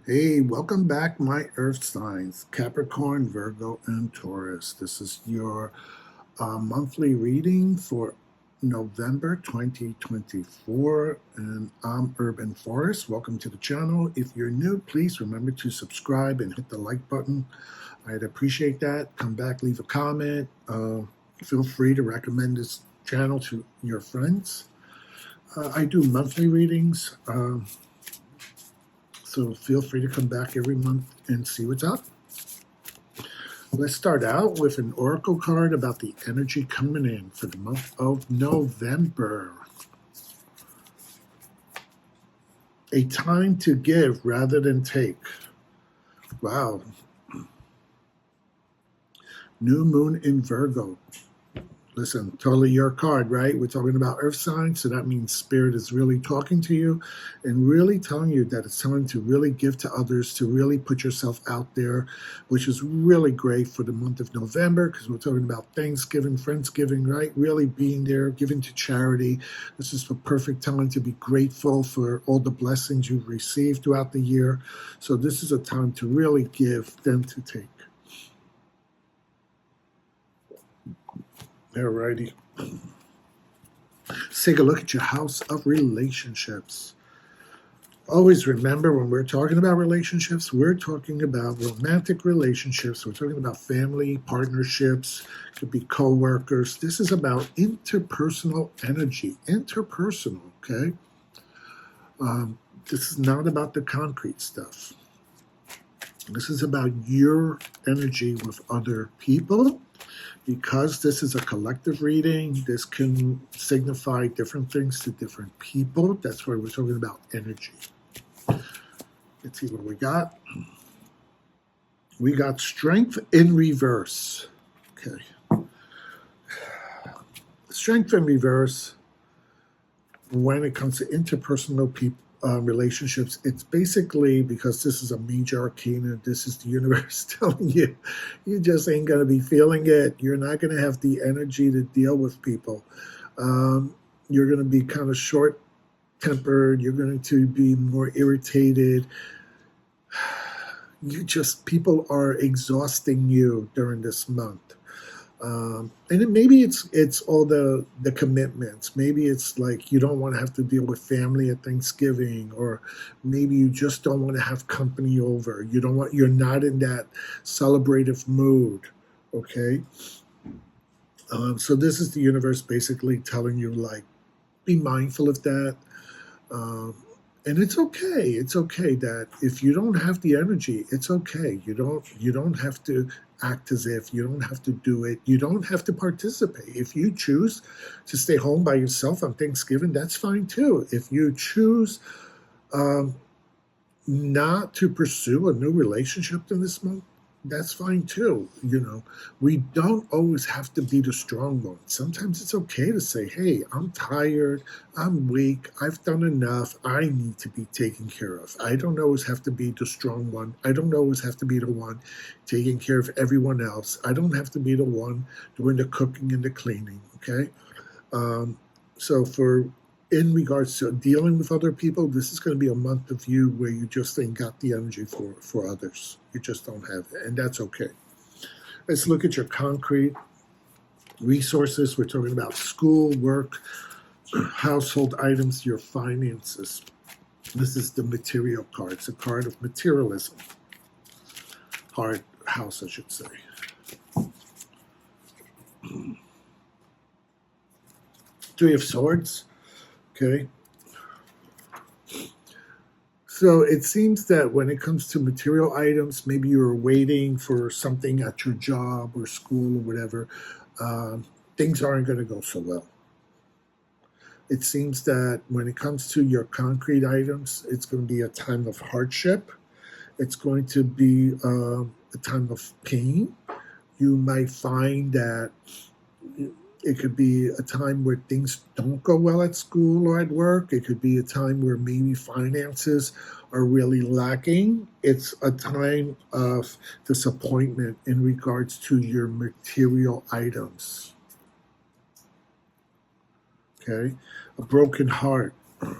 Hey, welcome back, my Earth signs, Capricorn, Virgo, and Taurus. This is your monthly reading for November 2024, and I'm Urban Forest. Welcome to the channel. If you're new, please remember to subscribe and hit the like button. I'd appreciate that. Come back, leave a comment. Feel free to recommend this channel to your friends. I do monthly readings. So feel free to come back every month and see what's up. Let's start out with an oracle card about the energy coming in for the month of November. A time to give rather than take. Wow. New moon in Virgo. Listen, totally your card, right? We're talking about earth signs, so that means spirit is really talking to you and really telling you that it's time to really give to others, to really put yourself out there, which is really great for the month of November because we're talking about Thanksgiving, Friendsgiving, right? Really being there, giving to charity. This is the perfect time to be grateful for all the blessings you've received throughout the year. So this is a time to really give, then to take. Alrighty. Let's take a look at your house of relationships. Always remember when we're talking about relationships, we're talking about romantic relationships. We're talking about family, partnerships, could be co-workers. This is about interpersonal energy, interpersonal, okay? This is not about the concrete stuff. This is about your energy with other people. Because this is a collective reading, this can signify different things to different people. That's why we're talking about energy. Let's see what we got. We got strength in reverse. Okay. Strength in reverse, when it comes to interpersonal relationships, it's basically because this is a major arcana. This is the universe telling you, you just ain't going to be feeling it. You're not going to have the energy to deal with people. You're going to be kind of short-tempered. You're going to be more irritated. People are exhausting you during this month. And maybe it's all the commitments. Maybe it's like you don't want to have to deal with family at Thanksgiving, or maybe you just don't want to have company over. You're not in that celebrative mood. Okay. So this is the universe basically telling you, like, be mindful of that. And it's okay. It's okay that if you don't have the energy, it's okay. You don't have to act as if. You don't have to do it. You don't have to participate. If you choose to stay home by yourself on Thanksgiving, that's fine too. If you choose not to pursue a new relationship in this month, that's fine too. We don't always have to be the strong one. Sometimes it's okay to say, hey, I'm tired, I'm weak, I've done enough, I need to be taken care of. I don't always have to be the strong one. I don't always have to be the one taking care of everyone else. I don't have to be the one doing the cooking and the cleaning, okay? In regards to dealing with other people, this is going to be a month of you where you just ain't got the energy for others. You just don't have it, and that's okay. Let's look at your concrete resources. We're talking about school, work, household items, your finances. This is the material card. It's a card of materialism. Hard house, I should say. Three of Swords. Okay. So it seems that when it comes to material items, maybe you're waiting for something at your job or school or whatever, things aren't going to go so well. It seems that when it comes to your concrete items, it's going to be a time of hardship. It's going to be a time of pain. You might find that it could be a time where things don't go well at school or at work. It could be a time where maybe finances are really lacking. It's a time of disappointment in regards to your material items. Okay? A broken heart. A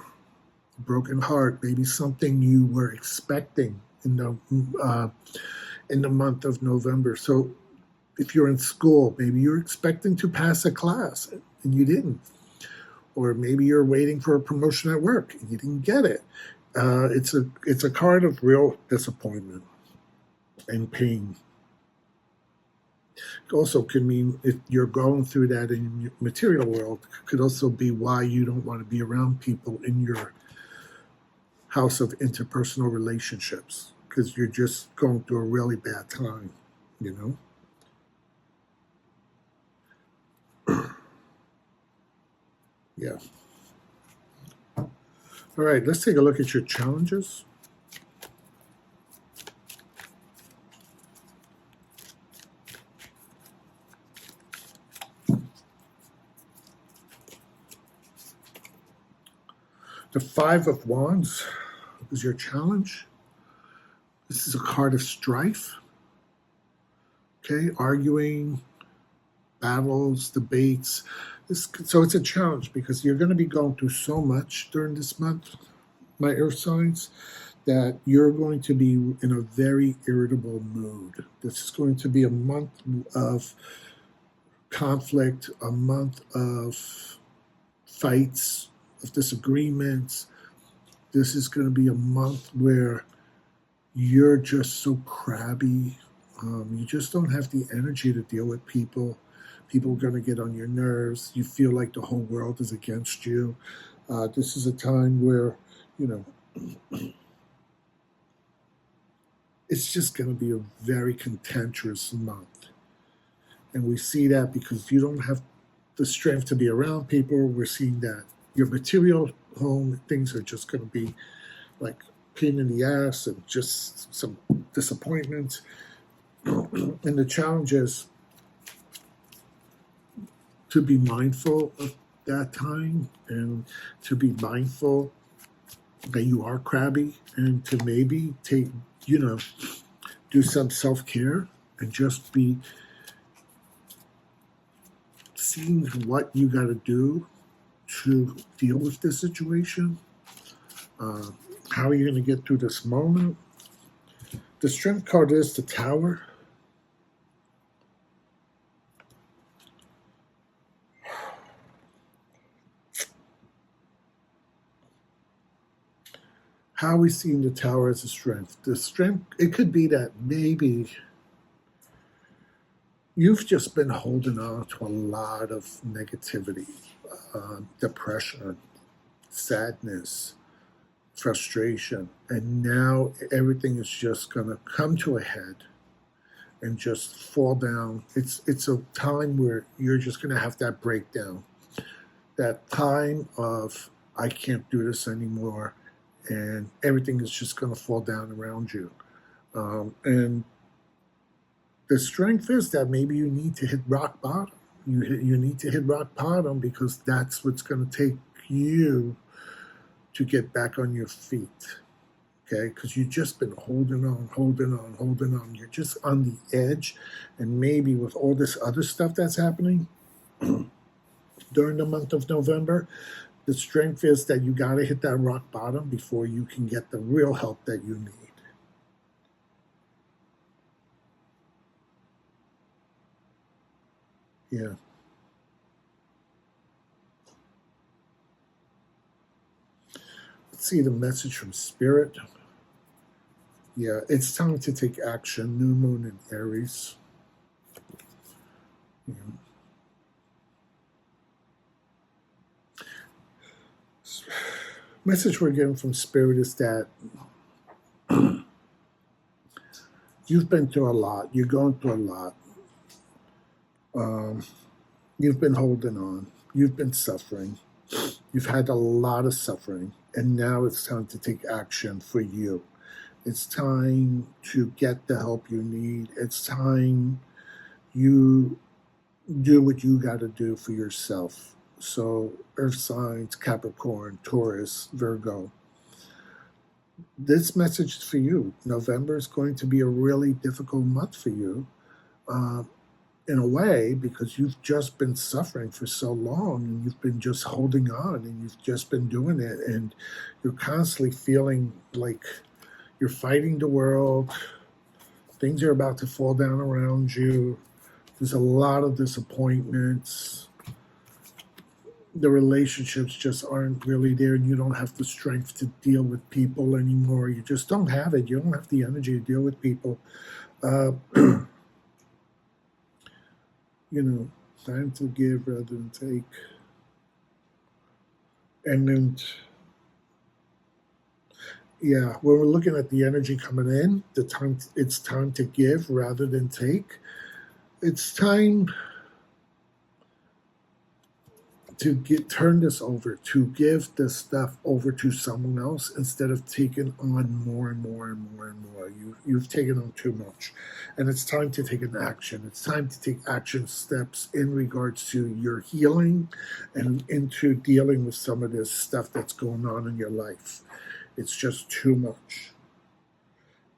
broken heart, maybe something you were expecting in the month of November. So if you're in school, maybe you're expecting to pass a class and you didn't, or maybe you're waiting for a promotion at work and you didn't get it. It's a card of real disappointment and pain. It also could mean if you're going through that in your material world, it could also be why you don't want to be around people in your house of interpersonal relationships, because you're just going through a really bad time, you know? Yeah. All right, let's take a look at your challenges. The Five of Wands is your challenge. This is a card of strife. Okay, arguing, battles, debates. So it's a challenge because you're going to be going through so much during this month, my earth signs, that you're going to be in a very irritable mood. This is going to be a month of conflict, a month of fights, of disagreements. This is going to be a month where you're just so crabby. You just don't have the energy to deal with people. People are going to get on your nerves. You feel like the whole world is against you. This is a time where, it's just going to be a very contentious month. And we see that because you don't have the strength to be around people. We're seeing that your material home things are just going to be like pain in the ass and just some disappointment. And the challenge is to be mindful of that time and to be mindful that you are crabby and to maybe take, do some self-care and just be seeing what you got to do to deal with this situation. How are you going to get through this moment? The Strength card is the Tower. How are we seeing the Tower as a strength? The strength, it could be that maybe you've just been holding on to a lot of negativity, depression, sadness, frustration, and now everything is just going to come to a head and just fall down. It's a time where you're just going to have that breakdown, that time of I can't do this anymore, and everything is just going to fall down around you. And the strength is that maybe you need to hit rock bottom. You need to hit rock bottom because that's what's going to take you to get back on your feet. Okay, because you've just been holding on. You're just on the edge, and maybe with all this other stuff that's happening during the month of November, the strength is that you got to hit that rock bottom before you can get the real help that you need. Yeah. Let's see the message from Spirit. Yeah, it's time to take action. New Moon in Aries. Yeah. Message we're getting from Spirit is that you've been through a lot. You're going through a lot. You've been holding on. You've been suffering. You've had a lot of suffering. And now it's time to take action for you. It's time to get the help you need. It's time you do what you got to do for yourself. So Earth signs, Capricorn, Taurus, Virgo. This message is for you. November is going to be a really difficult month for you. In a way, because you've just been suffering for so long and you've been just holding on and you've just been doing it and you're constantly feeling like You're fighting the world. Things are about to fall down around you. There's a lot of disappointments. The relationships just aren't really there, and you don't have the strength to deal with people anymore. You just don't have it. You don't have the energy to deal with people. Uh, Time to give rather than take. And then, yeah, when we're looking at the energy coming in, it's time to give rather than take. It's time to turn this over, to give this stuff over to someone else instead of taking on more and more and more and more. You've taken on too much, and it's time to take an action. It's time to take action steps in regards to your healing and into dealing with some of this stuff that's going on in your life. It's just too much.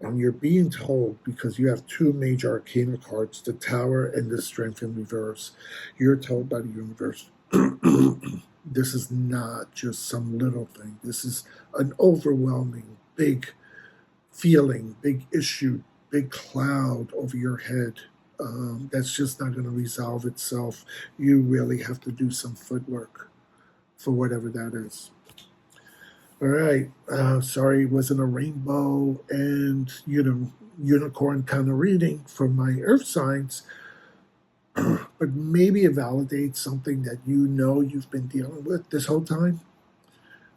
And you're being told, because you have two major arcana cards, the Tower and the Strength in reverse, you're told by the universe, this is not just some little thing. This is an overwhelming, big feeling, big issue, big cloud over your head. That's just not going to resolve itself. You really have to do some footwork for whatever that is. All right. Sorry, it wasn't a rainbow and, unicorn kind of reading for my earth signs. But maybe it validates something that you've been dealing with this whole time.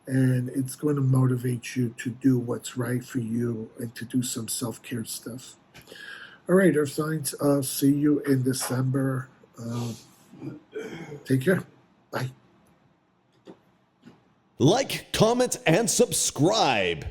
And it's going to motivate you to do what's right for you and to do some self-care stuff. All right, Earth signs. See you in December. Take care. Bye. Like, comment, and subscribe.